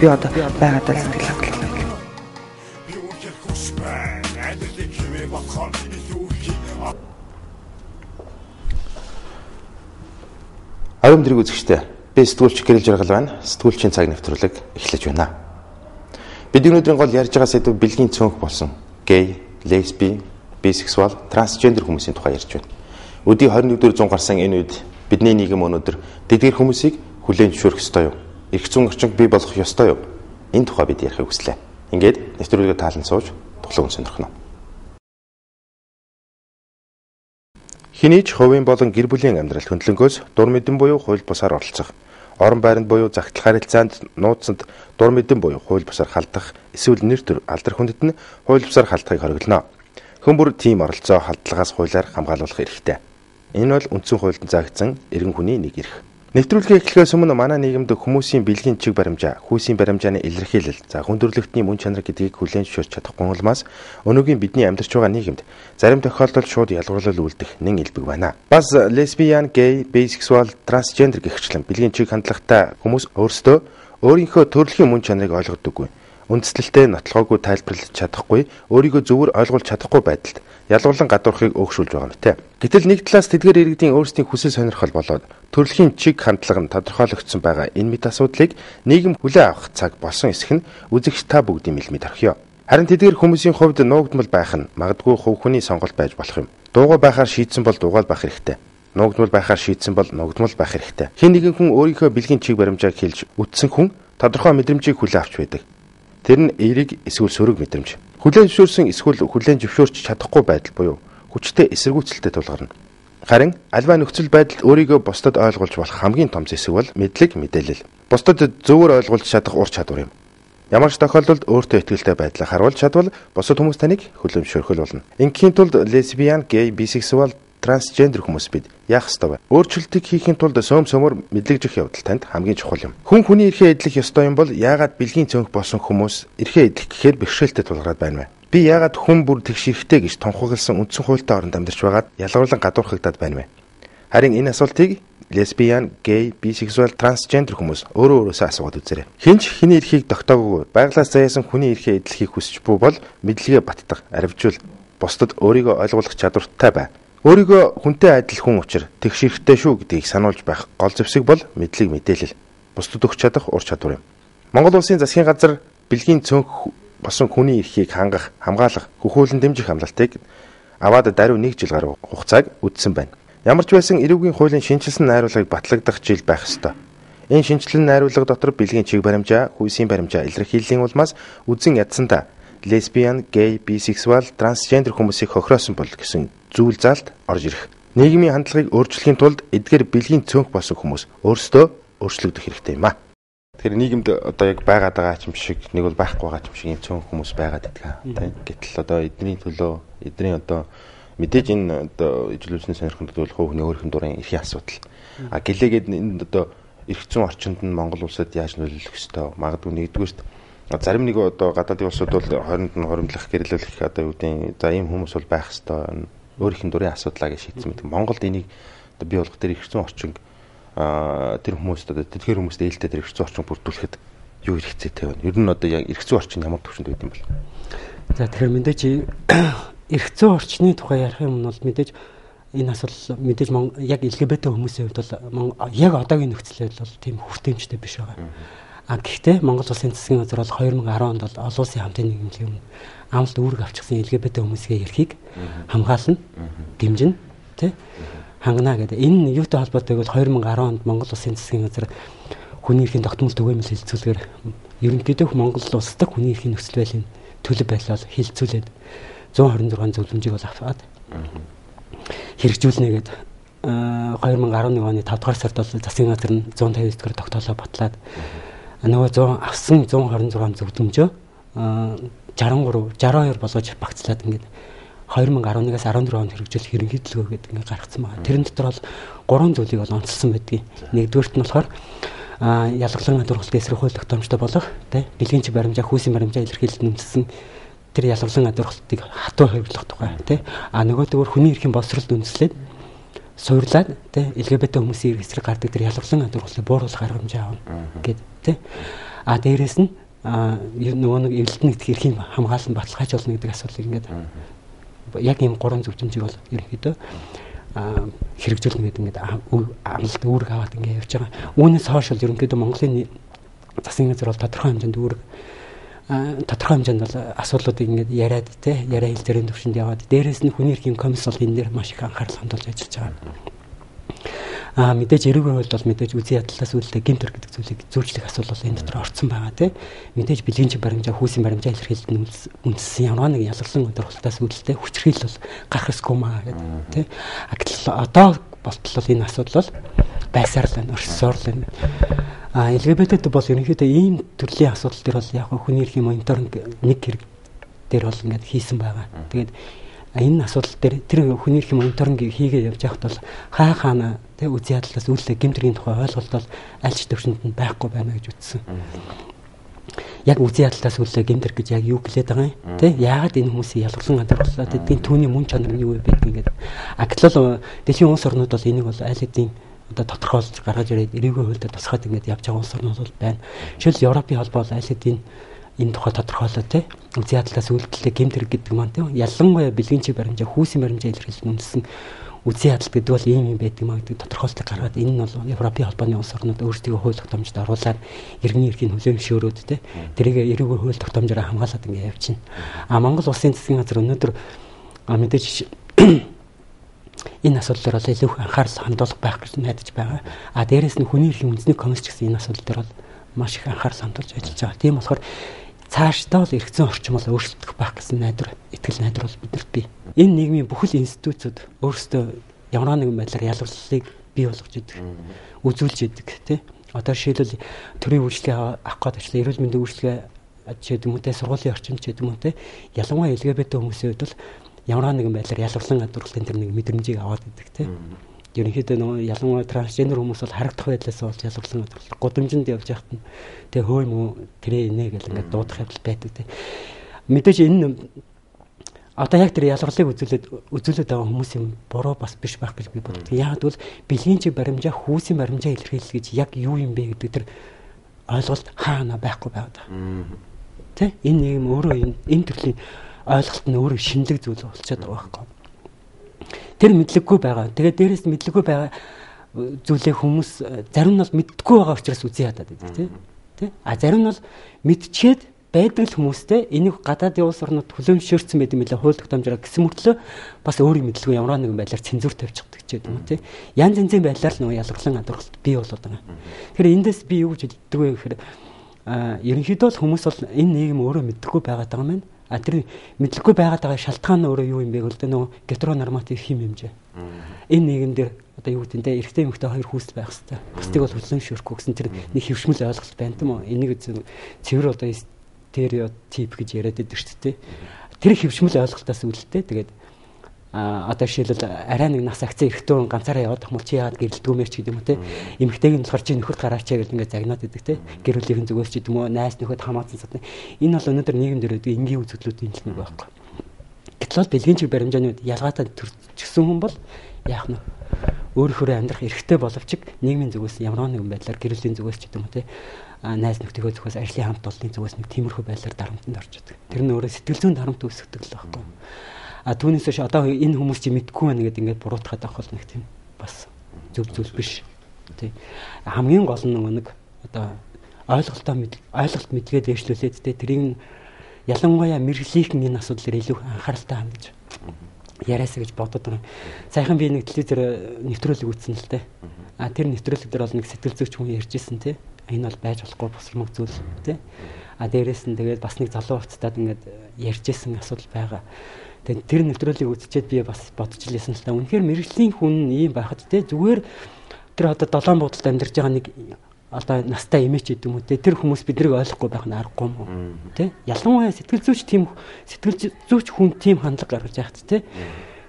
Би одоо байгаад л сэтгэл хангалуун. Ариун дэрэг үзэгчтэй. Би сэтгүүлч Гэрэл Жаргал байна. Сэтгүүлчийн цаг нэвтрүүлэг эхлэж байна. Бид өнөөдрийн гол ярьж байгаа сэдв бэлгийн цөөнх болсон гей, лесби, бисексуал, трансгендер хүмүүсийн тухай ярьж байна. Өдний 21-р зуун гарсан энэ үед бидний нийгэм өнөөдөр тэдгээр хүмүүсийг хүлээн зөвшөөрөх ёстой юу? Эрх зүйн орчинг бий болгох ёстой юу? Энэ тухай бид ярихыг хүслээ. Ингээд нэвтрүүлгээ таалан сууж туглан сонирхно. Хинийч хувийн болон гэр бүлийн амьдралд хөндлөнгөөс дур мэдэн буюу хууль бусаар оролцох, орон байранд буюу загтал харилцаанд нууцсанд дур мэдэн буюу хууль бусаар халдах, эсвэл нэр төр алдар хүндэт нь хууль бусаар халдахыг хориглоно. Хүн бүр тийм оролцоо халдлагаас хуулиар хамгаалуулах эрхтэй. Энэ бол үндсэн хуульд заагдсан эргэн хүний нэг эрх. Нэвтрүүлгээ эхлэхээс өмнө манай нийгэмд хүмүүсийн бэлгийн чиг баримжаа, хүйсийн баримжааны илэрхийлэл, хүндрэлтний мөн чанар гэдгийг хүлээн зөвшөөрч чадахгүй улмаас өнөөгийн бидний амьдарч байгаа нийгэмд зарим тохиолдолд шууд ялгарлал үлдэх нэн элбэг байна. Бас лесбиан, гей, бисексуал, трансгендер гэгчлэн бэлгийн чиг хандлагатай хүмүүс өөрсдөө өөрийнхөө төрөлхийн мөн чанарыг ойлгодоггүй. Үндэслэлтэй нотлохоогүй тайлбарлаж чадахгүй, өөрийгөө зөвөр ойлгуулж чадахгүй байдалд ялгарлан гадуурхыг өөгшүүлж байгаа мэт. Гэтэл нэг талаас тэдгээр иргэдийн өөрсдийн хүсэл сонирхол болоод төрөлхийн чиг хандлага нь тодорхойлогдсон байгаа энэ мэт асуудлыг нийгэм хүлээн авах цаг болсон эсэх нь үзэгч та бүгдийн мэлмид орхиё. Харин тэдгээр хүмүүсийн хувьд нуугдмал байх нь магадгүй хувь хүний сонголт байж болох юм. Дуугаа байхаар шийдсэн бол дуугаа байх хэрэгтэй. Нуугдмал байхаар шийдсэн бол нуугдмал байх хэрэгтэй. Хэн нэгэн хүн өөрийнхөө бэлгийн чиг баримжааг хэлж үтсэн хүн тодорхой мэдрэмжийг хүлээн авч байдаг. Тэр нь эерэг эсвэл сөрөг мэдрэмж. Хүлээн зөвшөөрсөн эсвэл хүлээн зөвшөөрч чадахгүй байдал буюу хүчтэй эсэргүүцэлтэй тулгарна. Харин альва нөхцөл байдалд өөрийгөө бусдад ойлгуулж болох хамгийн том зэсэг бол мэдлэг, мэдээлэл. Бусдад зөвөр ойлгуулж чадах ур чадвар юм. Ямар ч тохиолдолд өөртөө итгэлтэй байдлаа харуулж чадвал бусад хүмүүс таныг хүлээн зөвшөөрөх болно. Ингийн тулд лесбиан, гей, бисексуал, трансгендер хүмүүс бид яах ёстой вэ? Өөрчлөлтийг хийхин тулд сөмөр мэдлэгжих явдал танд хамгийн чухал юм. Хүн хүний эрхээ эдлэх ёстой юм бол яагаад бэлгийн цөөнх болсон хүмүүс эрхээ эдлэх гэхээр бэрхшээлтэй тулгараад байна вэ? Би яагаад хүн бүр тэгш эрхтэй гэж тунхагласан үндсэн хуультай оронд амьдарч байгаад ялгарлан гадуурхагдаад байна вэ? Харин энэ асуултыг лесбиан, гей, бисексуал, трансгендер хүмүүс өөрөөсөө асууад үзээрэй. Хинч хэний эрхийг тогтоогоогүй байглаас заяасан хүний эрхээ эдлэхийг хүсч буй бол мэдлэгээ баттах, аривжуул, бусдад өөрийгөө ойлгуулах чадвартай бай. Өөрийгөө хүнтэй адил хүн учир тэгш эрхтэй шүү гэдгийг сануулж байх гол зэвсэг бол мэдлэг, мэдээлэл. Бусдад өгч чадах ур чадвар юм. Монгол улсын засгийн газар бэлгийн цөөнх босон хүний эрхийг хангах, хамгаалах, хөхүүлэн дэмжих амлалтыг аваад даруй 1 жил гаруй хугацааг үдсэн байна. Ямар ч байсан эрүүгийн хуулийн шинжилсэн найруулгыг батлагдах жил байх ёстой. Энэ шинжилсэн найруулга дотор бэлгийн чиг баримжаа, хүйсийн баримжаа илэрхийллийн улмаас үзэн ядсандаа лесбиан, гей, бисексуал, трансгендер хүмүүсийг хохироосон бол гэсэн зүйл заалт орж ирэх. Нийгмийн хандлагыг өөрчлөхийн тулд эдгээр бэлгийн цөөнх болсон хүмүүс өөрсдөө өөрчлөгдөх хэрэгтэй юм а. Тэгэхээр нийгэмд одоо яг байгаад байгаа юм шиг нэг бол байхгүй байгаа юм шиг юм цөөнх хүмүүс байгаад байдаг. Гэтэл одоо эдний төлөө эдний одоо мэдээж энэ одоо ижлүүлсэн сонирхонд бол хувь хүний өөрийнх нь дурын эрхийн асуудал. А гэлээгээд энэ одоо эрх зүйн орчинд нь Монгол улсад яаж нөлөөлөх ёстой? Магадгүй нэгдүгээрт зарим нэг одоо гадаадын улсууд бол хооронд нь хоримтлах, гэрлүүлэх одоо юу гэдэг за ийм хүмүүс бол байх ёстой. Өөрийнх нь дурын асуудлаа гэж шийдсэн мэт. Монголд энийг одоо бий болгох тэр эрх зүйн орчин тэр хүмүүст одоо тэдгээр хүмүүст ээлтэй тэр эрх зүйн орчин бүрдүүлэхэд юу хэрэгцээтэй байна? Ер нь одоо яг эрх зүйн орчин ямар төвшөнд байд юм бол? За тэгэхээр мэдээж эрх зүйн орчны тухай ярих юм бол мэдээж энэ асуудал мэдээж яг LGBT хүмүүсийн хувьд бол яг одоогийн нөхцөлөд бол тийм хүртээмжтэй биш байгаа. Гэхдээ Монгол улсын засгийн газар бол 2010 онд бол олон улсын хамтын нийгэмлэгийн өмнө амлалт үүрэг авчихсан LGBT хүмүүсийн эрхийг хамгаална, дэмжинэ, тий хангана гэдэг. Энэ юутай холбоотой бол 2010 онд Монгол улсын засгийн газар хүний эрхийн тогтмол түгээмэл хэлэлцүүлгээр ерөнхийдөө Монгол улс дахь хүний эрхийн нөхцөл байдлын төлөв байлаа хэлэлцүүлээд 126 зөвлөмжийг бол аваад хэрэгжүүлнэ гэдэг 2011 оны 5 дугаар сард бол засгийн газар нь 159 дугаар тогтоолоо батлаад нөгөө авсан 126 зөвлөмжөө 62 болгож багцлаад ингээд 2011-аас 14 онд хэрэгжүүлэх ерөнхийдөлгөө гэдэг ингээд гаргацсан байна. Тэрэн дотор бол 3 зүйлийг бол онцлсан байдгийг. Нэгдүгээрт нь болохоор ялгалан адургалт эсрэг хууль тогтоомжтой болох тий бэлгийн чиг баримжаа хүүсийн баримжаа илэрхийлэлд нэмсэн тэр ялгалан адургалтыг хатуу хувирлах тухай тий нөгөөдөөр хүний эрхийн боловсролд үндэслээд суурлаад тий LGBT хүмүүсийн эсрэг гардаг тэр ялгалан адургалтыг бууруулах арга хэмжээ авна гэд тий дээрээс нь нөгөө нэг эвлэлтний эрхийн хамгаалсан баталгааж болно гэдэг асуудлыг ингээд яг ийм гурван зөвлөмжийг бол ерөнхийдөө хэрэгжүүлнэ гэдэг ингээд амлалт үүрэг аваад ингээд явж байгаа. Үүнээс хойш бол ерөнхийдөө Монголын засгийн газар бол тодорхой хэмжээнд бол асуудлуудыг ингээд яриад яриа хэл зөрийн төвшөнд яваад дээрээс нь хүний эрхийн комисс бол энэ дээр маш их анхаарал хандуулж ажиллаж байгаа. Мэдээж эрүүгийн хувьд бол мэдээж үзий ядлаас үүдэлтэй гэмтэр гэдэг зүйлийг зөрчлөх асуудал бол энэ дотор орцсон байгаа тийм. Мэдээж бэлгийн чиг баримжаа хүүсийн баримжаа илэрхийлэлд үндэссэн ямар нэг ялгалан өдрөлтөөс үүдэлтэй хүчрхийл бол гарах ёсгүй маа гэдэг тийм. Гэтэл одоо болтол энэ асуудал бол байсаарлаа оршсоорлоо. LGBT бол ерөнхийдөө ийм төрлийн асуудал дээр бол яг хүний эрхийн мониторинг нэг хэрэг дээр бол ингээд хийсэн байгаа. Тэгээд энэ асуудал дээр тэр хүний эрхийн мониторинг хийгээ явж байхад бол хаана тэг үзий ядлаас үүлээ гэмтрийн тухай ойлголт бол аль ч төвшөнд нь байхгүй байна гэж үзсэн. Яг үзий ядлаас үүлээ гэмтэр гэж яг юу гэлээд байгаа юм тэг яагаад энэ хүмүүсийн ялгалан гадарлаа тэдний түүний мөн чанар нь юу вэ гэдэг ингээд гэтэл дэлхийн улс орнууд бол энийг бол аль хэдийн одоо тодорхойлж гаргаж ирээд эрүүгийн хуульд тусгаад ингээд явж байгаа улс орнууд бол байна. Жишээл Европын холбоо аль хэдийн энэ тухай тодорхойлоо тий үзий ядлаас үүлдэлтэй гэмтэр гэдэг маань тий ялангуяа бэлгийн чиг баримжаа хүүсийн баримжаа илэрхийлж үндэсэн үзий ядал гэдэг бол ийм юм байдаг маа гэдэг тодорхойлолтыг гаргаад энэ нь бол Европын холбооны улс орнууд өөрсдөө хууль тогтоомжид оруулаад иргэний эрхийн хүлээмжшөөрөөд тий тэрийг эрүүгийн хууль тогтоомжоор хамгаалаад ингээд явчихна. Монгол улсын засгийн газар өнөөдөр мэдээж энэ асуудал дээр бол илүү их анхаарал хандуулах байх гэж найдаж байгаа. Дээрээс нь хүний эрхийн үндэсний комисс гэсэн энэ асуудал дээр бол маш их анхаарал хандуулж ажиллаж байгаа. Тийм болохоор цаашдаа бол эрх зүйн орчин бол өөрчлөгдөх байх гэсэн итгэл найдар бол биднэрт бий. Энэ нийгмийн бүхэл институтууд өөрсдөө ямар нэгэн байдлаар ялгарлалыг бий болгож идэг, үзүүлж идэг тий. Одоо жишээлбэл төрийн үйлчлэгээ авах гээд ажил эрүүл мэндийн үйлчлэгээ ч гэдэг юм уу те сургуулийн орчинд ч гэдэг юм уу те ялангуяа LGBT хүмүүсийн хувьд бол ямар нэгэн байдлаар ялгарлан гадуурлын тэр нэг мэдрэмжийг аваад идэг те. Ерөнхийдөө нөгөө ялангуяа трансгендер хүмүүс бол харагдах байдлаас болж ялгарлан гадуурлах гудамжинд явж байхад нь тэгээ хөөе мөө тэрэ инэ гэл ингээд дуудах явдал байдаг те. Мэдээж энэ одоо яг тэр ялгарлыг үзүүлээд байгаа хүмүүсийн буруу бас биш байх гэж би боддог. Яг бол бэлгийн чиг баримжаа хүүсийн баримжаа илэрхийлэл гэж яг юу юм бэ гэдэг тэр ойлголт хаана байхгүй байгаад байна. Тэ энэ юм өөрөө энэ төрлийн ойлголт нь өөрөө шинэлэг зүйл болчиход байгаа байхгүй. Тэр мэдлэггүй байгаа. Тэгээд дээрээс мэдлэггүй байгаа зүйлээ хүмүүс зарим нь бол мэддэггүй байгаа учраас үзий ядаад байдаг тий. Зарим нь бол мэдчихэд байдаг л хүмүүстэй энийг гадаадын улс орнууд хүлээмжшөөрсөн байт юм билээ хууль тогтоомжоор гэсэн мөртлөө бас өөрийн мэдлгүй ямар нэгэн байдлаар цензур тавьчихдаг ч гэдэг юм тий. Янз янзын байдлаар л нөгөө ялгарлан гадуурхалт бий болоод байгаа. Тэгэхээр эндээс би юу гэж хэлдэг вэ гэхээр ерөнхийдөө л хүмүүс бол энэ нийгэм өөрөө мэддэггүй байгаад байгаа юм байна. Тэр мэдлэггүй байгаа шалтгаан нь өөрөө юу юм бэ гэвэл нөгөө гетеронорматив хим хэмжээ. Энэ нийгэмдэр одоо юу гэдэг нь эрэгтэй эмэгтэй хоёр хүүсэл байх хэрэгтэй. Бусдыг бол хүлээмжшөөрөхгүй гэсэн тэр нэг хөвшмөл ойлголт байна тийм үү? Энийг цэвэр одоо стереотип гэж яриад байдаг шүү дээ. Тэр хөвшмөл ойлголтоос үүдэлтэй тэгээд одоо жишээлбэл арай нэг нас акцаа эрэгтэй хүн ганцаараа яваад тахмал чи яагаад гэрэлдгүүмээр ч гэдэг юм те. Эмэгтэйг нь болохоор чи нөхөрт гараачаа гэж ингээд загнаад идэг те. Гэр бүлийн зүгээс ч гэдэг юм уу найс нөхөд хамаатан сад. Энэ бол өнөөдөр нийгэмдэр үүдэг энгийн үзэгдлүүдийн нэг байхгүй. Гэтэл бэлгийн чиг баримжааны ялгаатай төрчихсөн хүн бол яах нь өөрөөр амьдрах эрхтэй боловч нийгмийн зүгээс ямар нэгэн байдлаар гэр бүлийн зүгээс ч гэдэг юм те. Найс нөхдийнхөө зүгээс ажлын хамт олонны зүгээс нэг тиймэрхүү байдлаар дарамтанд орж идэг. Тэр нь өөрөө сэтгэл зүйн дарамт үүсгдэг л байхгүй. Түүнээс ш одоо энэ хүмүүс чи мэдгүй байна гэдэг ингээд буруутгаад авах бол нэг тийм бас зөв зүйл биш. Тий. Хамгийн гол нь нэг одоо ойлголт мэдлэгээ дэвшлүүлээд тий тэрийг ялангуяа мэрэгжлийн энэ асуудлаар илүү анхааралтай хандаж яриасаа гэж бодод байгаа. Сайхан би нэг телевизээр нэвтрүүлэг үзсэн л дээ. Тэр нэвтрүүлэг дээр бол нэг сэтгэл зүйч хүн ярьжсэн тий. Энэ бол байж болохгүй босромог зүйл тий. Дээрээс нь тэгээд бас нэг залуу хувцастаад ингээд ярьжсэн асуудал байгаа. Тэгээд тэр нэвтрүүлгийг үзчихэд би бас бодож лээсэн л та. Үнэхээр мэрэгжлийн хүн ийм байхад те зүгээр тэр одоо долоон буудалд амьдарч байгаа нэг одоо настай эмээч гэдэг юм уу те тэр хүмүүс биднийг ойлгохгүй байх нь аргагүй юм уу те. Ялангуяа сэтгэл зүйч хүн тийм хандлага гаргаж яахт те.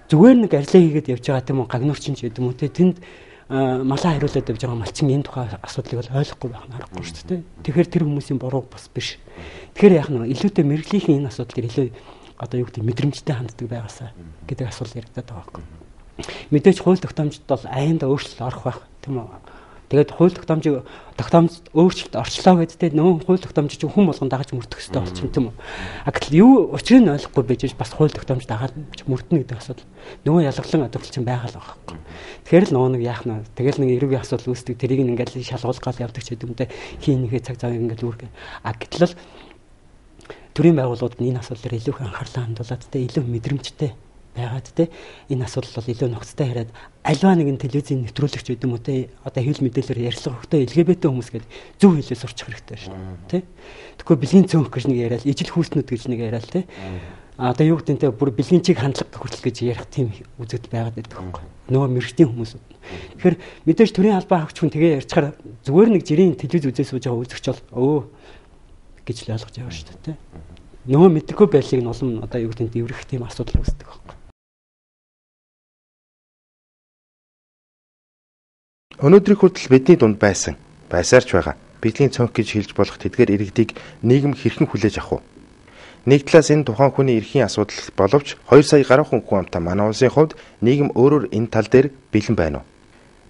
Зүгээр нэг арилаа хийгээд явж байгаа тийм үү гагнуурчин ч гэдэг юм уу те тэнд малаа хариулаад явж байгаа малчин энэ тухай асуудлыг бол ойлгохгүй байх нь аргагүй шүү дээ. Тэгэхээр тэр хүмүүсийн буруу бас биш. Тэгэхээр яах нь илүүтэй мэрэгжлийн энэ асуудал дээр илүү одоо юу гэдэг мэдрэмжтэй ханддаг байгаасаа гэдэг асуулт яригдаад байгаа байхгүй. Мэдээж хууль тогтоомжид бол аяндаа өөрчлөлт орох байх тийм үү. Тэгээд хууль тогтоомжид өөрчлөлт орчлоо гэдэгт нөгөө хууль тогтоомжид хүн болгон дагаж мөрдөх хэрэгтэй болчихно тийм үү. Гэтэл юу учрыг нь ойлгохгүй байж бас хууль тогтоомжид дагаад мөрдөнө гэдэг асуудал нөгөө ялгалан адилхан байгаа л байгаа байхгүй. Тэгэхээр л нөгөө нэг яах нь тэгэл нэг эрүүгийн асуудал үүсдэг тэрийг ингээл шалгуулгаал явдаг ч гэдэг юм те хийн нэхэ цаг цаг ингээл үүргэ. Гэтэл л төрийн байгууллагууд энэ асуудлаар илүү их анхаарлаа хандуулад те илүү мэдрэмжтэй байгаад те энэ асуудал бол илүү нухацтай хараад альва нэгэн телевизийн нэвтрүүлэгч гэдэг юм уу те одоо хэвлэл мэдээлэлээр ярьсан хөхтэй LGBT хүмүүс гэдэг зөв хэлээ сурчих хэрэгтэй шүү те. Тэгэхгүй бэлгийн цөөнх гэж нэг яриад ижил хүүснүүд гэж нэг яриад те одоо юу гэдэг нь те бүр бэлгийн чиг хандлага хүртэл гэж ярих тийм үзэгдэл байгаад байдаг байхгүй. Нөгөө мэрэгчдийн хүмүүс. Тэгэхээр мэдээж төрийн албаа хаагч хүн тэгээ ярьчихаар зүгээр нэг жирийн телевиз үзээ сууж байгаа үзэгч бол гэж л ойлгож байгаа шүү дээ те. Нөгөө мэдрэхгүй байдлыг нь улам одоо юу гэдэг нь дэврэх тийм асуудал үүсдэг байхгүй. Өнөөдрийг хүртэл бидний дунд байсаарч байгаа бэлгийн цонх гэж хэлж болох тэдгээр иргэдийг нийгэм хэрхэн хүлээж авах вэ? Нэг талаас энэ тухайн хүний эрхийн асуудал боловч 2 сая гаруй хүн амтаа манай улсын хувьд нийгэм өөрөөр энэ тал дээр бэлэн байна уу?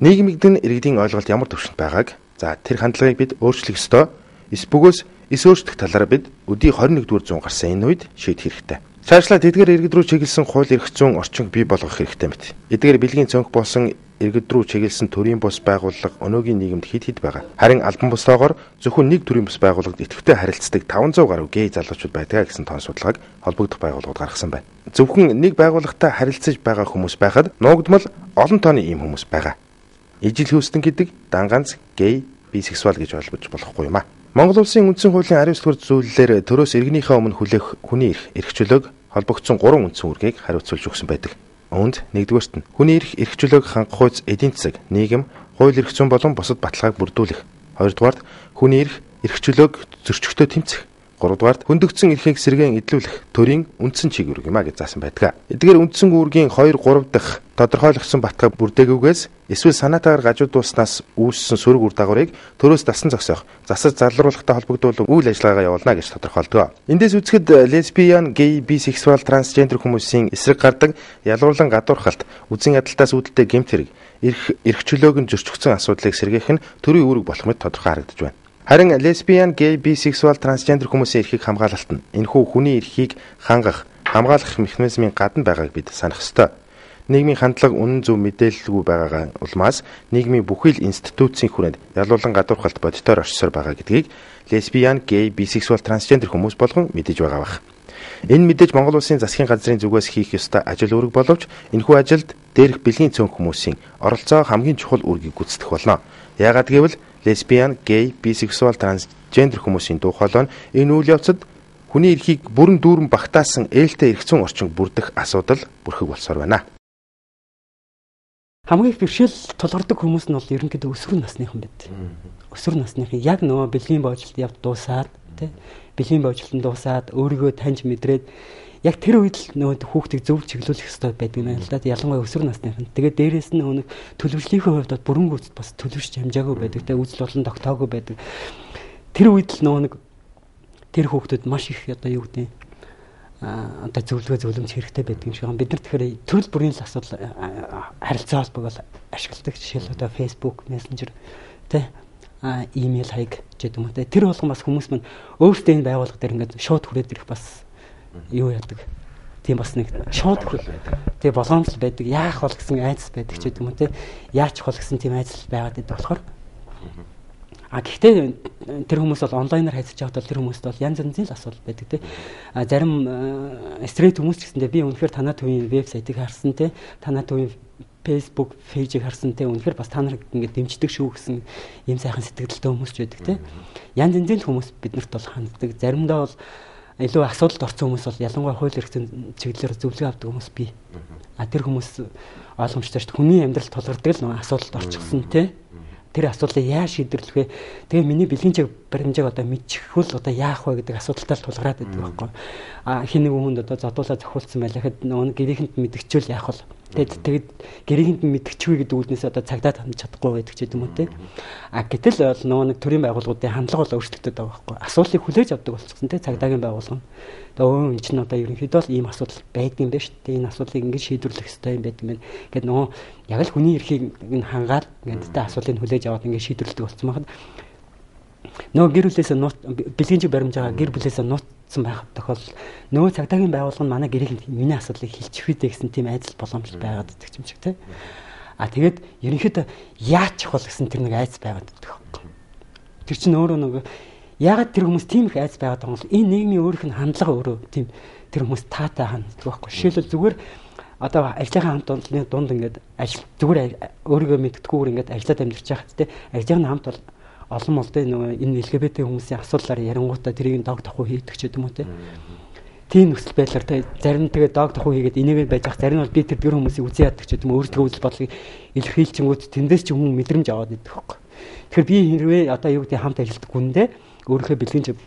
Нийгмийн иргэдийн ойлголт ямар төвшөнд байгааг тэр хандлагыг бид өөрчлөх ёстой. Эсбөгөөс өөрчлөх талаараа бид өдий 21-р зуун гарсан энэ үед шийдэх хэрэгтэй. Цаашлаа тэдгээр иргэд рүү чиглэсэн хууль эрх зүйн орчин бий болгох хэрэгтэй мэт. Эдгээр бэлгийн цонх болсон иргэд рүү чиглэсэн төрийн бус байгууллага өнөөгийн нийгэмд хэд байгаа. Харин албан бусдаагаар зөвхөн нэг төрийн бус байгууллагад идэвхтэй харилцдаг 500 гаруй гей залуучууд байдаг гэсэн тоон судалгааг холбогдох байгууллагууд гаргасан байна. Зөвхөн нэг байгууллагатай харилцаж байгаа хүмүүс байхад нуугдмал олон тооны ийм хүмүүс байгаа. Ижил хөөстөн гэдэг данганц гей, бисексуал гэж ойлгож болохгүй юм а. Монгол улсын үндсэн хуулийн 19-р зүйлээр төрөөс иргэнийхээ өмнө хүлээх хүний эрх чөлөөг холбогдсон 3 үндсэн үүргийг хариуцуулж өгсөн байдаг. Үүнд нэгдүгээрт нь хүний эрх чөлөөг хангах хууль эдийн засаг, нийгэм, хууль эрх зүйн болон бусад баталгааг бүрдүүлэх. Хоёрдугаарт хүний эрх чөлөөг зөрчигчдөө тэмцэх. Гуравдугаарт хөндөгдсөн эрхийг сэргээн эдлүүлэх төрийн үндсэн чиглэл юм а гэж заасан байдаг. Эдгээр үндсэн үүргийн 2, 3 дахь тодорхойлогдсон баталгаа бүрдээгүйгээс эсвэл санаатаар гажууд дууснаас үүссэн сөрөг үр дагаврыг төрөөс дасан зогсоох, засаж залруулахтай холбогдуулан үйл ажиллагаагаа явуулна гэж тодорхойлдог. Эндээс үзэхэд лесбиан, гей, бисексуал, трансгендер хүмүүсийн эсрэг гардаг ялгуурлан гадуурхалт, үзэн ядалтаас үүдэлтэй гэмт хэрэг, эрх чөлөөг нь зөрчигдсөн асуудлыг сэргээх нь төрийн үүрэг болох мэт тодорхой харагдаж байна. Харин лесбиан, гей, бисексуал, трансгендер хүмүүсийн эрхийг хамгаалалт нь энэхүү хүний эрхийг хамгаалах механизмын гадна байгааг бид санах ёстой. Нийгмийн хандлага үнэн зөв мэдээлэлгүй байгаагаа улмаас нийгмийн бүхий л институцийн хүрээнд ялуулан гадуурхалт бодитоор оршсоор байгаа гэдгийг лесбиан, гей, бисексуал, трансгендер хүмүүс болгон мэдэж байгаа бах. Энэ мэдээж Монгол улсын засгийн газрын зүгээс хийх ёстой ажил үүрэг боловч энэхүү ажилд дээрх бэлгийн цөөнх хүмүүсийн оролцоо хамгийн чухал үүргийг гүйцэтгэх болно. Яагаад гэвэл лесбиан, гей, бисексуал, трансгендер хүмүүсийн дуу хоолой нь энэ үйл явцад хүний эрхийг бүрэн дүүрэн багтаасан ээлтэй эрх зүйн орчин бүрдэх асуудал бүрхэг болсоор байна. Хамгийн их бэрхшээл тулгардаг хүмүүс нь бол ерөнхийдөө өсвөр насныхан байдаг. Өсвөр насныхан яг нөгөө бэлгийн боожлт явд дуусаад тий бэлгийн боожлтод дуусаад өөрийгөө таньж мэдрээд яг тэр үед л нөгөө хүүхдийг зөв чиглүүлэх хэрэгтэй байдаг юм л да. Ялангуяа өсвөр насныхан. Тэгээд дээрээс нь нөгөө төлөвшлийнхээ хувьд бүрэн гүйцэд бас төлөвшж хамжаагүй байдаг. Тэгээд үзэл болон тогтоогүй байдаг. Тэр үед л нөгөө тэр хүүхдүүд маш их одоо юу гэдэг одоо зөвлөгөө зөвлөмж хэрэгтэй байдаг юм шиг байна. Бид нар тэгэхээр төрөл бүрийн л асуудал харилцаа холбоог бол ашигладаг. Жишээл одоо Facebook, Messenger тэ email хаяг гэдэг юм уу тэ. Тэр болгон бас хүмүүс мань өөрсдөө энэ байгууллага дээр ингээд шууд хүрээд ирэх бас юу яадаг. Тийм бас нэг шууд тэгээ болгоомжл байдаг. Яах бол гэсэн айдас байдаг ч гэдэг юм уу тэ. Яачих бол гэсэн тийм айдас байгаад байдаг болохоор гэхдээ тэр хүмүүс бол онлайнаар хайцаж яваад тэр хүмүүст бол янз янзын асуудал байдаг тий. Зарим стрейт хүмүүс ч гэсэндээ би үнэхээр танаа төвийн вебсайтыг харсан тий. Танаа төвийн Facebook пэйжийг харсан тий. Үнэхээр бас та нарыг ингээд дэмждэг шүү гэсэн ийм сайхан сэтгэлдтэй хүмүүс ч байдаг тий. Янз янзын хүмүүс биднэрт бол ханддаг. Заримдаа бол илүү асуудалд орсон хүмүүс бол ялангуяа хууль эрх зүйн чиглэлээр зөвлөгөө авдаг хүмүүс бий. Тэр хүмүүс ойлгомжтой шүү дээ. Хүний амьдрал тулгардаг л асуудалд орчихсон тий. Тэр асуудлыг яаж шийдэрлэх вэ? Тэгээ миний бэлгийн чиг баримжааг одоо мэдчихвэл одоо яах вэ гэдэг асуудалтай л тулгараад байдаг байхгүй. Хин нэг хүнд одоо зодуулаа зохиулсан байлаа гэхэд нөгөө гэрийнхэнд мэдгчүүл яах вэ? Тэгээд гэрээнд мэдчихвэ гэдэг үүднээс одоо цагдаа хандж чадахгүй байдаг ч юм уу те. Гэтэл нөгөө нэг төрийн байгууллагуудын хандлага бол өөрчлөгдөд байгаа байхгүй. Асуулыг хүлээж авдаг болчихсон те цагдаагийн байгууллага. Тэгээ энэ чинь одоо ерөнхийдөө л ийм асуудал байдаг юм байна шүү дээ. Энэ асуудлыг ингэж шийдвэрлэх хэрэгтэй юм байдаг юм. Гэт нөгөө яг л хүний эрхийг хангаад ингээд те асуулыг хүлээж аваад ингэж шийдвэрлэдэг болсон байхад нөгөө гэр бүлээсээ бэлгийн баримж байгаа гэр бүлээсээ нууцсан байх тохиолдол нөгөө цагдаагийн байгууллага нь манай гэрийг миний асуудлыг хэлчих үедээ гэсэн тийм айдас боломжтой байгаад идэх юм шиг те. Тэгээд ерөнхийдөө яачих бол гэсэн тэр нэг айдас байгаад идэх байхгүй. Тэр чинь өөрөө нөгөө ягаад тэр хүмүүс тийм их айдас байгаад байгаа юм бол энэ нийгмийн өөрийнх нь хандлага өөрөө тийм тэр хүмүүс таатай ханддаг байхгүй. Жишээлбэл зүгээр одоо ажлынхаа хамт олонны дунд ингээд ажил зүгээр өөрийгөө мэддэггүйгээр ингээд ажиллаад амьдарч байхад те ажлын хамт бол олон молтой нөгөө энэ LGBT хүмүүсийн асуудлаар ярингуудаа тэрийг дог тохуу хийдэг ч юм уу те. Тийм нөхцөл байдлаар те зарим нь тэгээ дог тохуу хийгээд инээгээ байж ах зарим нь бол би тэр гэр хүмүүсийг үзэн яддаг ч юм уу өөрсдөө үзэл бодлыг илэрхийлчингүүд тэндээс ч хүн мэдрэмж аваад идэх байхгүй. Тэгэхээр би хэрвээ одоо юу гэдэг хамт ажилладаг хүндээ өөрийнхөө бэлгийн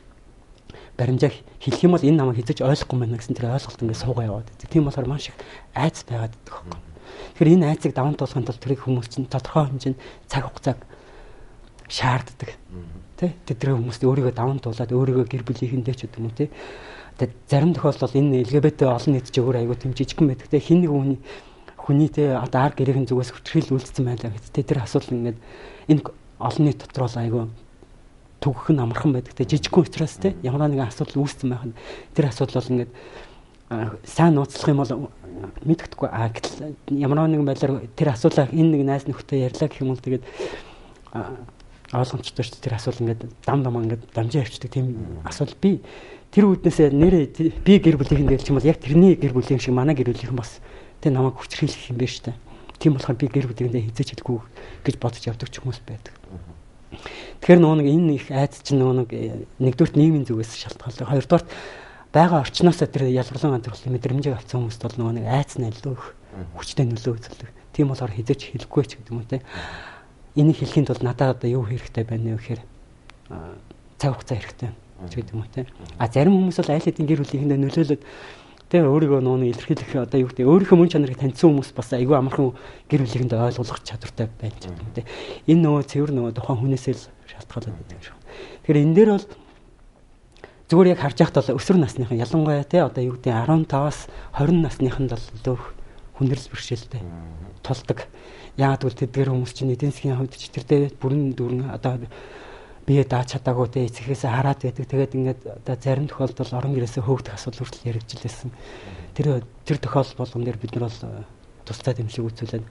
баримжаа хэлэх юм бол энэ намайг хэзээ ч ойлгохгүй байна гэсэн тэр ойлголт ингээд суугаа яваад. Тийм болохоор маш их айц байгаад идэх байхгүй. Тэгэхээр энэ айцыг даван туулахын тулд тэрийг хүмүүс чинь тодорхой хэмжээнд цаг хугацааг шаарддаг. Тэ тэдний хүмүүст өөрийгөө даван туулаад өөрийгөө гэр бүлийнхэндээ ч гэдэг юм уу те. Тэгээд зарим тохиолдолд энэ LGBT олон нийт ч өөр аягүй тийм жижигхэн байдаг те. Хин нэг хүний те одоо ар гэрийн зүгээс хүчрхийл үйлдэлсэн байлаа гэдэг те. Тэр асуудал ингээд энэ олон нийт дотор бол аягүй төгөх нь амархан байдаг те. Жижигхэн учраас те ямар нэгэн асуудал үүссэн байх нь тэр асуудал бол ингээд сайн нууцлах юм бол мэддэхгүй гэтэл ямар нэгэн байдлаар тэр асуудлаа энэ нэг найз нөхдөд ярьлаа гэх юм бол тэгээд ойлгомжтой шүү дээ. Тэр асуудал ингээд дам ингээд дамжин авчдаг тийм асуудал би тэр үүднээсээ нэрээ би гэр бүлийнхэн дээл чим бол яг тэрний гэр бүлийн шиг манай гэр бүлийнхэн бас тэр намайг хүчрхийлэх юм байна шүү дээ. Тийм болохоор би гэр бүлийнхэндээ хизээч хэлэхгүй гэж бодож явдаг ч хүмүүс байдаг. Тэгэхээр нөгөө нэг энэ их айц чинь нөгөө нэгдүгürt нийгмийн зүгээс шалтгаалдаг. Хоёрдугаар байгаа орчноосоо тэр ялгарлан амьдралын мэдрэмжийг авсан хүмүүст бол нөгөө нэг айц нь илүү их хүчтэй нөлөө үзүүлдэг. Тийм болохоор хизээч хэлэхгүй ч гэдэг юм те. Энийг хэлхийн тулд надад одоо юу хэрэгтэй байна вэ гэхээр цаг хугацаа хэрэгтэй ч гэдэг юм уу те. Зарим хүмүүс бол айл хэдийн гэр бүлийнхэндээ нөлөөлөд те өөрийгөө нууны илэрхийлэх одоо юу гэдэг өөрийнхөө мөн чанарыг таньсан хүмүүс бас айгүй амархан гэр бүлийнхэндээ ойлгуулах чадвартай байна ч гэдэг юм те. Энэ нөгөө цэвэр нөгөө тухайн хүнээсээ л шалтгаалаад байдаг шүү. Тэгэхээр энэ дээр бол зүгээр яг харж байхад бол өсвөр насныхан ялангуяа те одоо юу гэдэг 15-аас 20 насныханд бол илүү хүндрэл бэрхшээлтэй тулдаг. Яагаад гэвэл тэдгээр хүмүүс чинь эдийн засгийн хувьд ч тэр дээр бүрэн одоо бие дааж чадаагүй те эцэгээс хараад байдаг. Тэгээд ингээд одоо зарим тохиолдолд орон гэрээсээ хөөгдөх асуудал хүртэл яригдчихлээсэн. Тэр тохиолдол болгон дээр бид нар бол тусдаа дэмжлэг үзүүлээд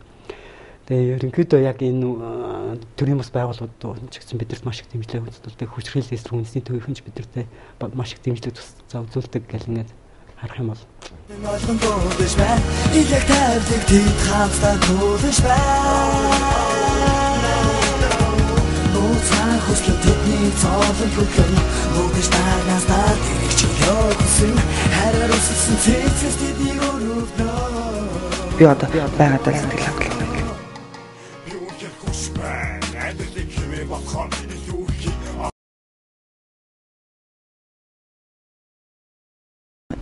тэгээ ерөнхийдөө яг энэ төрийн бас байгууллагууд ч гэсэн бидэрт маш их дэмжлэг үзүүлдэг. Хүчрхийлэл эсрэг үндэсний төвийнхэн ч бидэртээ маш их дэмжлэг тусдаа үзүүлдэг гэл ингээд харах юм бол Noloн дуудаж байна. Илэг тайлэг тэд хамтдаа дуудаж байна. Нууцаа хөслөд тэдний цоолон хөглөн нүгэж тагнаас таа тэрэг чи явсан. Хараар үсэлсэн цэцэс тэдийг өрөвнө. Би одоо байгаад л сэтгэл хангалуун. Юу ч хүч байна. Адилхан хэмээ бахад юу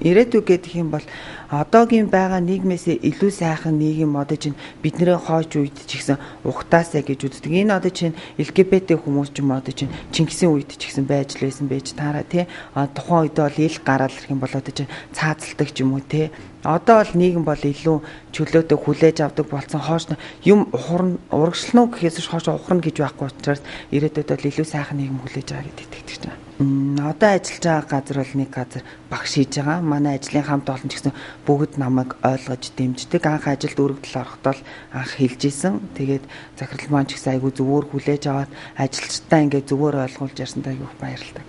Ирээдүйг гэдэг юм бол одоогийн байгаа нийгмээс илүү сайхан нийгэм одоо чинь бидний хойч үед ч ихсэн ухтаасаа гэж үздэг. Энэ одоо чинь LGBT хүмүүс ч юм одоо чинь Чингисийн үед ч ихсэн байж л байсан байж таараа тий. Тухайн үед бол ил гараал гэх юм бол одоо чинь цаазалдаг ч юм уу тий. Одоо бол нийгэм бол илүү чөлөөтэй хүлээж авдаг болсон хоош юм урагшлах уу гэхээс хоош ухарна гэж байхгүй учраас ирээдүйд бол илүү сайхан нийгэм хүлээж байгаа гэдэг итгэж байна. Одоо ажиллаж байгаа газар бол нэг газар багш хийж байгаа. Манай ажлын хамт олон ч гэсэн бүгд намайг ойлгож дэмждэг. Анх ажилд өргөдөл орохдоо анх хэлж исэн. Тэгээд захирал маань ч гэсэн айгүй зөвөр хүлээж аваад ажилчдаа ингээд зөвөр ойлгуулж ярьсантай айгүй баярлалаа.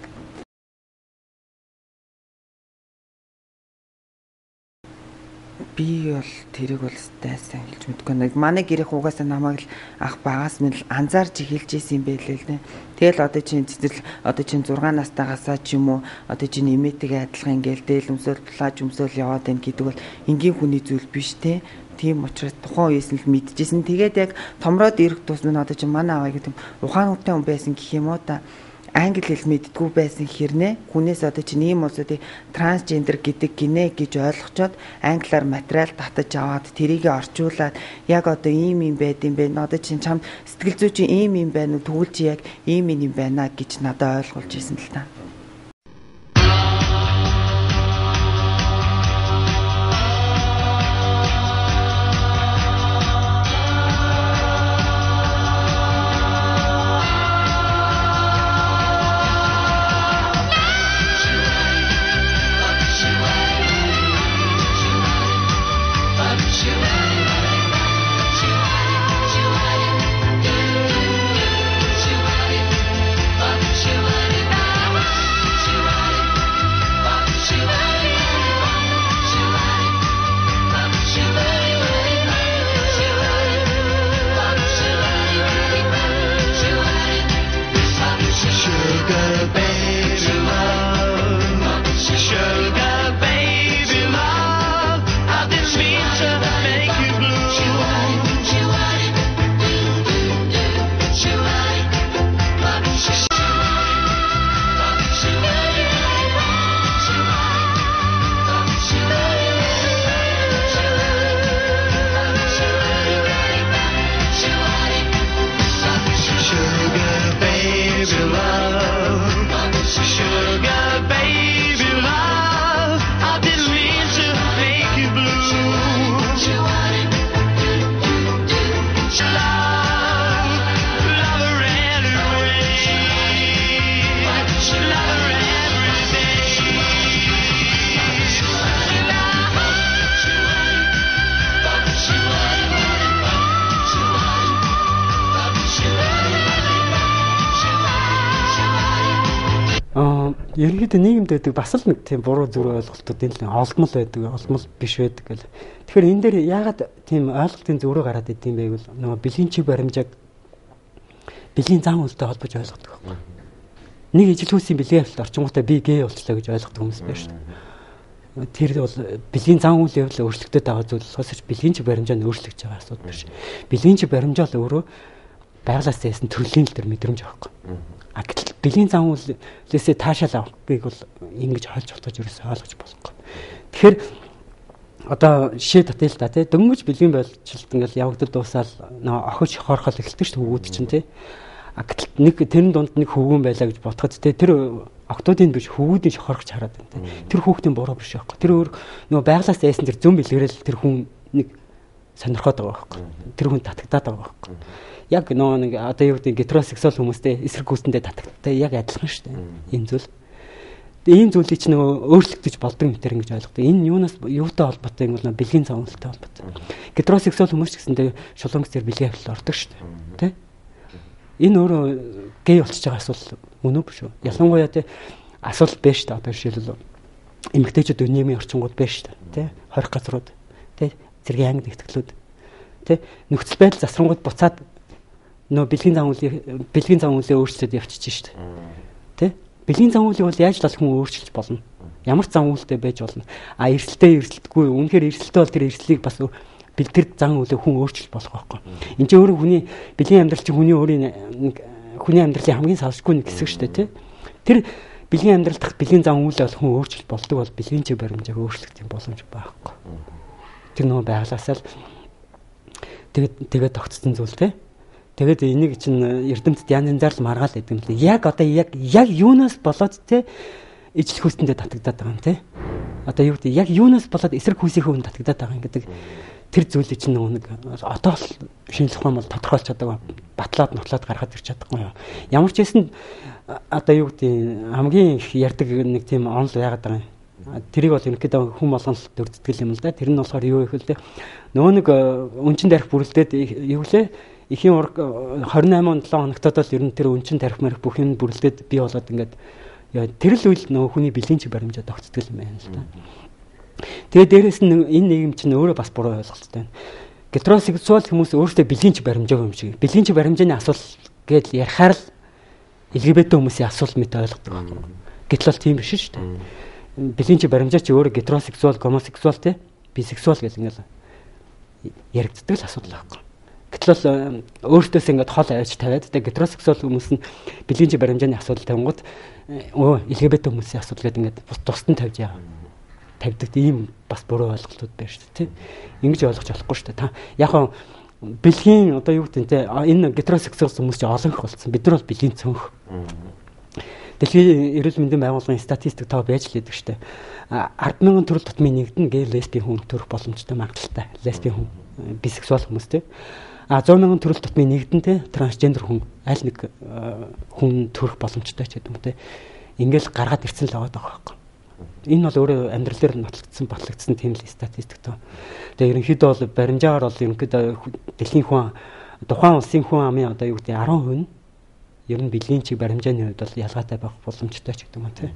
Би бол тэрийг бол стайсан хэлж мэдгүй нэг манай гэрийн угаасаа намайг л ах багаас минь анзаарч эхэлж исэн юм байлээ л нэ. Тэгэл одоо чинь цэцэл одоо чинь 6 настайгаасаа ч юм уу одоо чинь имээтэйгээ адилхан ингээл дээл өмсөөл плаж өмсөөл яваад байна гэдэг бол энгийн хүний зүйл биш те. Тийм учраас тухайн үеэс нь л мэдчихсэн. Тэгээд яг томроод ирэх тус минь одоо чинь манай аваа гэдэг ухаан хүнтэй хүн байсан гэх юм уу та. англи хэл мэддэггүй байсан хэрнээ хүнээс одоо чинь ийм улсуудыг трансгендер гэдэг гинэ гэж ойлгочоод англиар материал татаж аваад тэрийг орчуулад яг одоо ийм юм байд юм бэ. Одоо чинь чам сэтгэл зүй чинь ийм юм байна уу, тэгвэл чи яг ийм юм байна гэж надад ойлгуулж ирсэн л та. Ерөнхийдөө нийгэмд байдаг бас л нэг тийм буруу зүрх ойлголтууд энэ л олдмол байдаг, олдмол биш байдаг гэл. Тэгэхээр энэ дээр яагаад тийм ойлголтын зөврөө гараад идэм бэ гэвэл нөгөө бэлгийн чиг баримжааг бэлгийн зам үйлдэлтэй холбож ойлгодог байхгүй. Нэг ижил хүүсийн бэлгийн явдал орчингуудаа би гей болчлаа гэж ойлгодог хүмүүс байна шүү дээ. Тэр бол бэлгийн зам үйл явдал өөрчлөгдөд байгаа зүйл болохоос бэлгийн чиг баримжаа нь өөрчлөгдөж байгаа асуудал биш. Бэлгийн чиг баримжаа л өөрөө байгалаас зээсэн төрлийн л төр мэдрэмж байхгүй. А гэтэл бэлгийн зам үйлээсээ таашаал авахыг бол ингэж хойлж болтож ерөөсөй ойлгож болохгүй. Тэгэхээр одоо жишээ татъя л да тий дөнгөж бэлгийн байлчлалт ингээл явагдал дуусаад нөө охиж хорхол эхэлдэг шүү хөвгүүд чинь тий. А гэтэл нэг тэрэн дунд нэг хөвгүүн байлаа гэж бодоход тий тэр октодын биш хөвгүүдийн хорхож хараад байна тий. Тэр хүүхдийн буруу биш байхгүй. Тэр өөр нөө байгалаас зээсэн тэр зүүн бэлгэрэл тэр хүн нэг сонирхоод байгаа байхгүй. Тэр хүн татагдаад байгаа байхгүй. Яг нөө нэг одоо юу гэдэг гетеросексуал хүмүүстэй эсрэг гүйцэндээ татагдтай яг адилхан шүү дээ. Энэ зүйл. Тэгээ ийм зүйлийг ч нөгөө өөрчлөгдөж болдог юм тэр ингэж ойлгодог. Энэ юунаас юутай холбоотой юм бол бэлгийн зам үйлтэй холбоотой. Гетеросексуал хүмүүс ч гэсэндээ шулуун гэсээр бэлгийн хавьтал ордог шүү дээ. Тэ? Энэ өөрөө гей болчихж байгаа асуудал мөн үү биш үү? Ялангуяа тэ асуудал байна шүү дээ. Одоо жишээлбэл эмэгтэйчүүд нийгмийн орчингууд байна шүү дээ. Тэ? Хорих газрууд, тэ? Зэргийн ангид ихтгэлүүд, тэ? Нөхцөл байдал засрангууд буцаад нөө бэлгийн зам үйлээ өөрчлөлтөд явчихж шүү дээ. Тэ? Бэлгийн зам үйлийг бол яаж л хүн өөрчилж болно. Ямар ч зам үйлтэй байж болно. А эрсэлтгүй үнэхээр эрсэлттэй бол тэр эрсэлтийг бас бэлтгэр зам үйлээ хүн өөрчилж болох байхгүй. Энд чинь өөрөө хүний бэлгийн амьдрал чинь хүний амьдралын хамгийн салшгүй нэг хэсэг шүү дээ, тэ? Тэр бэлгийн амьдрал дахь бэлгийн зам үйлээ бол хүн өөрчилж болдог бол бэлгийн чиг баримжааг өөрчлөх юм боломж байхгүй. Тэр нөгөө байгалаасаа л тэгээд тогтсон зүйл, тэ? Тэгээд энийг чинь эрдэмтэд янз янзаар л маргаал гэдэг юм л. Яг одоо яг юунаас болоод те ижил хүүстэндээ татагдаад байгаа юм те. Одоо юу гэдэг яг юунаас болоод эсрэг хүүсийнхээ хүн татагдаад байгаа юм гэдэг тэр зүйлийг чинь нэг одоо л шинжлэх ухаан бол тодорхойлж чаддаг батлаад нотлоод гаргаад ирч чадахгүй юу. Ямар ч хэсэнд одоо юу гэдэг хамгийн их ярддаг нэг тийм онол яагаад байгаа юм. Тэрийг бол ерөнхийдөө хүн болгон л дөрддөг юм л да. Тэр нь болохоор юу вэ гэвэл нөгөө нэг өнчин тарих бүрэлдээд юу лээ эхийн ураг 28 7 хоногтод л ер нь тэр өнчин тарих мэрх бүх юм бүрэлдээд бий болоод ингээд тэр л үйл нөгөө хүний бэлгийн чиг баримжаа тогтцдог юм байна л да. Тэгээ дээрэс нь энэ нийгэм чинь өөрөө бас буруу ойлголттой байна. Гетеросексуал хүмүүс өөрсдөө бэлгийн чиг баримжаа юм шиг. Бэлгийн чиг баримжааны асуудал гэж ярихаар л LGBT хүмүүсийн асуудал мэт ойлгодог байна. Гэтэл бол тийм биш шүү дээ. Бэлгийн чиг баримжаа чи өөрөө гетеросексуал, гомосексуал те бисексуал гэх ингээд яригддаг л асуудал байхгүй. Гэтэл өөртөөс ингээд хол авч тавиад тэ гетеросексуал хүмүүс нь бэлгийн чи баримжааны асуудал тавингууд LGBT хүмүүсийн асуудал гэдэг ингээд тусдан тавьж тавьдаг ийм бас буруу ойлголтууд байна шүү дээ. Ингэж ойлгож болохгүй шүү дээ. Та яг бэлгийн одоо юу гэдэг те энэ гетеросексуал хүмүүс чи олон их болсон. Бид нар бол бэлгийн цөөнх. Дэлхийн эрүүл мэндийн байгууллагын статистик тоо байж л идэг шүү дээ. 10,000 төрөл тутмын нэгдэн гей лесбийн хүн төрөх боломжтой магадлалтай. Лесбийн хүн, бисексуал хүмүүс те. 100,000 төрөл тутмын нэгдэн те трансгендер хүн аль нэг хүн төрөх боломжтой ч гэдэг юм те. Ингээл гаргаад ирсэн л аваад байгаа байхгүй. Энэ бол өөрөө амьдрал дээр батлагдсан тийм л статистик тоо. Тэгээ ерөнхийдөө бол баримжаагаар бол ерөнхийдөө дэлхийн хүн тухайн улсын хүн амын одоо юу гэдэг 10% нь ер нь бэлгийн чиг баримжааны хувьд бол ялгаатай байх боломжтой ч гэдэг юм тий.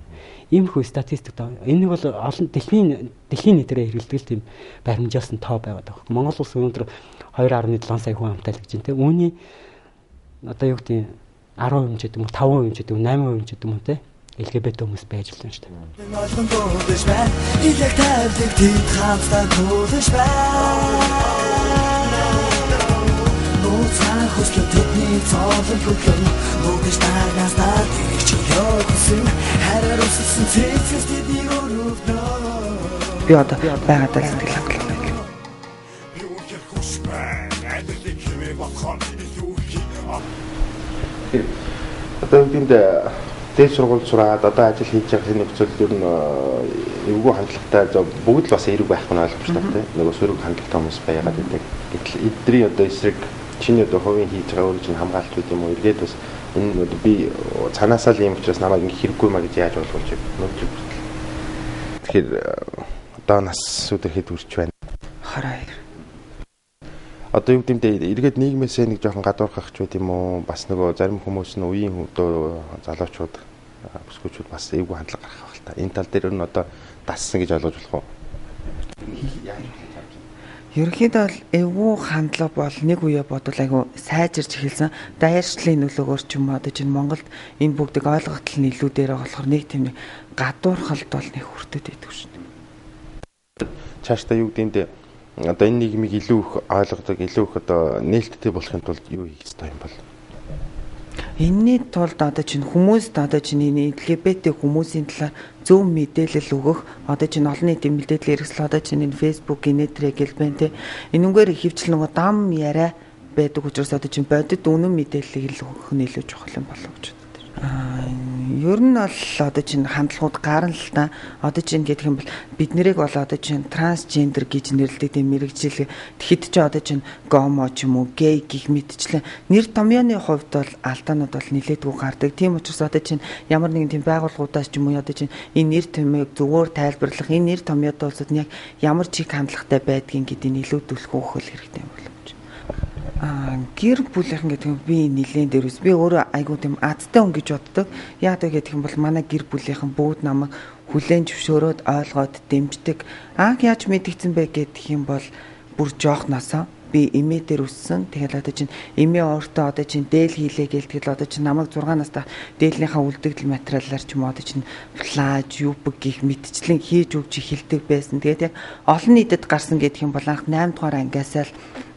Иймэрхүү статистик тоо. Энийг бол олон дэлхийн нийтээрээ хэрэглэдэг тийм баримжаасан тоо байгаад байгаа. Монгол улс өнөөдөр 2.7 сая хүн амтай л гэж байна тий. Үүний одоо юу гэдэг 10% ч гэдэг юм, 5% ч гэдэг юм, 8% ч гэдэг юм тий. LGBT хүмүүс байж болно шүү дээ. Илэг тавьдаг тийм хамтдаа туулж байна. Нууцхан хөслөд тэдний цоолон хөдлөн нүгэж тагнаас дээрх чи явсан хараар үссэн цэцэс тэдний өрөвнө. Би одоо байгаад л сэтгэл хангалуун. Одоо үнд дээд сургууль сураад одоо ажил хийж байгаа энэ нөхцөл ер нь эвгүй хандлагатай бүгд л бас эерэг байхгүй нь ойлгомжтой тийм нөгөө сөрөг хандлагатай хүмүүс байгаад байдаг. Гэтэл эдний одоо эсрэг чиний одоо хувийн хийж байгаа өөрийн чинь хамгаалт үт юм уу эргээд бас энэ би цаанаасаа л юм учраас намайг ингэ хэрэггүй маа гэж яаж ойлгуулж нөхөж бүртэл. Тэгэхээр одоо нас үдрэхэд үрч байна. Хараа. Одоо юу гэмдэ эргээд нийгмээсээ нэг жоохон гадуурхах ч байт юм уу бас нөгөө зарим хүмүүс нь үеийн одоо залуучууд бүсгүүчүүд бас эвгүй хандлага гаргах байх л та. Энэ тал дээр нь одоо дассан гэж ойлгож болох уу? Ерөнхийдөө бол эвгүй хандлага бол нэг үе бодвол айгу сайжирч эхэлсэн. Даяарчлалын нөлөөгөөр ч юм уу одоо чинь Монголд энэ бүгдийг ойлгогдол нь илүү дээр болохоор нэг тийм гадуурхалд бол нэг хүртээд байдаг шүү дээ. Цаашдаа юу гэмдэ одоо энэ нийгмийг илүү их ойлгодог, илүү их одоо нээлттэй болохын тулд юу хийх ёстой юм бол? Энэний тулд одоо чинь хүмүүст одоо чинь энэ LGBT хүмүүсийн талаар зөв мэдээлэл өгөх одоо чинь олон нийтийн мэдээлэл хэрэгсэл одоо чинь энэ Facebook инээтрэ гэл байна те. Энэнгээр хөвчлэн нөгөө дам яриа байдаг учраас одоо чинь бодит үнэн мэдээллийг л өгөх нь илүү чухал юм болов гэж боддог. Ер нь бол одоо чинь хандлагууд гарна л та. Одоо чинь гэх юм бол бид нэрийг бол одоо чинь трансгендер гэж нэрлэдэг тийм мэрэгжил. Тэгэхэд ч одоо чинь гомо ч юм уу гей гих мэдчлэн нэр томьёоны хувьд бол алдаанууд бол нилээдгүй гардаг. Тийм учраас одоо чинь ямар нэгэн тийм байгууллагуудаас ч юм уу одоо чинь энэ нэр томьёог зөвөр тайлбарлах, энэ нэр томьёод улсад нь яг ямар чиг хандлагатай байдгийг гэдгийг илүү төлхөөх хэрэгтэй юм болов. Гэр бүлийнхэн гэдэг нь би нилээн дээрээс би өөрөө айгуу тийм адтай хүн гэж боддог. Яг гэдэг юм бол манай гэр бүлийнхэн бүгд намайг хүлээн зөвшөөрөөд ойлгоод дэмждэг. Яаж мэдгдсэн бэ гэдэг юм бол бүр жоохносоо би эмээ дээр өссөн. Тэгэл одоо чинь эмээ өөртөө одоо чинь дээл хийлээ гэлтгэл одоо чинь намайг 6 настай дээлийнхаа үлдэгдэл материалаар ч юм уу одоо чинь флаж, юбг гих мэдчлэн хийж өгч эхэлдэг байсан. Тэгээд яг олон нийтэд гарсан гэдэг юм бол анх 8 дугаар ангиасаа л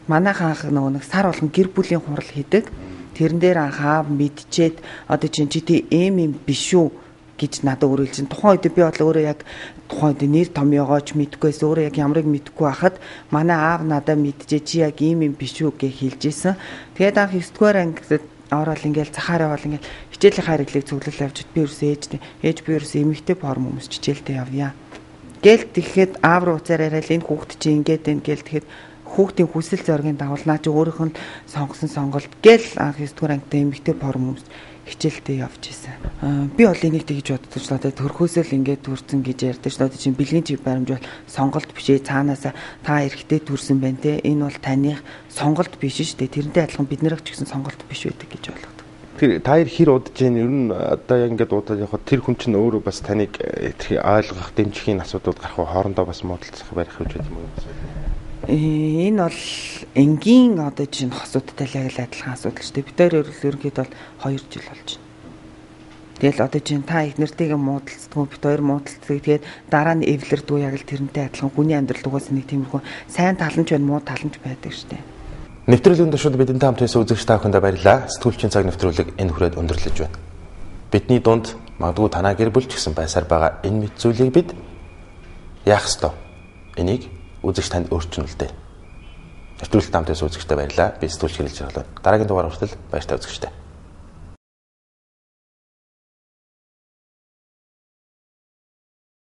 манайхан анх нэг сар болгон гэр бүлийн хурал хийдэг. Тэрэн дээр анхаа мэдчихэд одоо чинь чи тийм юм биш үү гэж надад өрөөлжин. Тухайн үед би бол өөрөө яг тухайн үед нэр томьёогооч мэдгүйс өөрөө яг ямарыг мэдгүй байхад манай аав надад мэджээ чи яг ийм юм биш үү гэж хэлжсэн. Тэгээд анх 9 дугаар ангид ороод ингээл цахаараа бол ингээл хичээлийн хариглыг цуглал авчид би ерөөсөө ээж би ерөөсөө эмэгтэй форм хүмүүс хичээлдээ явъя. Гээл тэгэхэд аав руу уцаар яриад энэ хүүхд чи ингээд байна гээл тэгэхэд хүүхдийн хүсэл зоригийн дагуу наа чи өөрийнх нь сонгосон сонголт гэл анх 9 дугаар ангид эмэгтэй форм хүмүүс хичээлдээ явж исэн. Би бол энийг тэгж боддог ч надад төрхөөсөө л ингээд төрсөн гэж ярьдаг ч надад чинь бэлгийн чиг баримж бол сонголт бишээ цаанаасаа та эрэгтэй төрсөн байна те. Энэ бол таних сонголт биш шүү дээ. Тэрнтэй адилхан бид нарыг ч гэсэн сонголт биш байдаг гэж ойлгодог. Тэр та хэр удаж юм ер нь одоо яг ингээд удаад явахад тэр хүн чинь өөрөө бас таныг ойлгох дэмжихийн асуудууд гарах хоорондоо бас муудалцах барих гэж байт юм уу? Энэ бол энгийн одоо чинь хосуудтай л яг л адилхан асуудал шүү дээ. Бид хоёр ерөнхийдөө бол 2 жил болж байна. Тэгэл одоо чинь та их нэртэйгээ муудалцдаггүй бид хоёр муудалцдаг. Тэгээд дараа нь эвлэрдгүй яг л тэрнтэй адилхан хүний амьдрал угаасаа нэг тиймэрхүү сайн тал нь ч байна, муу тал нь ч байдаг шүү дээ. Нэвтрүүлгийн туршид бидэнтэй хамт байсан үзэгч та бүхэндээ баярлалаа. Сэтгүүлчийн цаг нэвтрүүлэг энэ хүрээд өндөрлөж байна. Бидний дунд магадгүй танаа гэр бүл ч гэсэн байсаар байгаа энэ мэд зүйлийг бид яах ёстой? Энийг үзэгч танд өөрчнөлтэй. Нэвтрүүлэгт хамт байсан үзэгчтэй баярлалаа. Би сэтгүүлч хэлж байгаа. Дараагийн дугаар хүртэл баяртай үзэгчтэй.